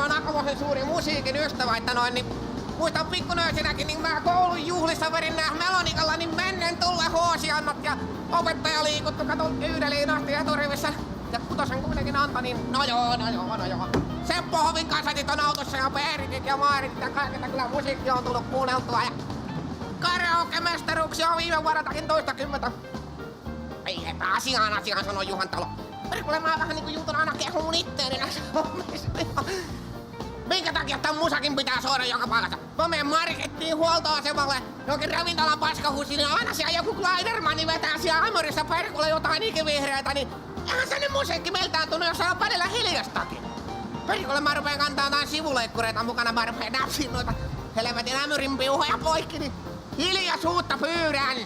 on aikamoisen suuri musiikin ystävä, että niin muistan pikkunöisenäkin, niin mä koulun juhlissa vedin nää Melonikalla niin mennen tulle hoosiannat ja opettaja liikuttu katon Yhdeliin asti eturivissä. Ja kutosen kuitenkin anta, niin no joo. Seppo Hovin kasetit on autossa ja Peeritit ja Maaritit ja kaiketa kyllä musiikki on tullut kuunneltua ja karaoke-mestaruksia on viime vuodeltakin toistakymmentä. Ei epä asiaan sanoo Juhan Talo. Perkuule mä vähän niinku juutun aina kehuun itteeni näissä hommissa. Minkä takia tän musakin pitää soida joka paikassa? Mä menen markettiin huoltoasemalle, jonkin ravintolan paskahuusiin, niin aina siellä joku Kleidermani vetää siellä Amorissa perkulle jotain ikivihreätä, niin eihän se nyt musiikki meiltään tunnu, jos on välillä hiljastakin. Perkulle mä rupeen kantaa jotain sivuleikkureita mukana, mä rupeen näpsiin noita helvetin ämyrin piuhoja poikki, niin hiljaisuutta pyydän.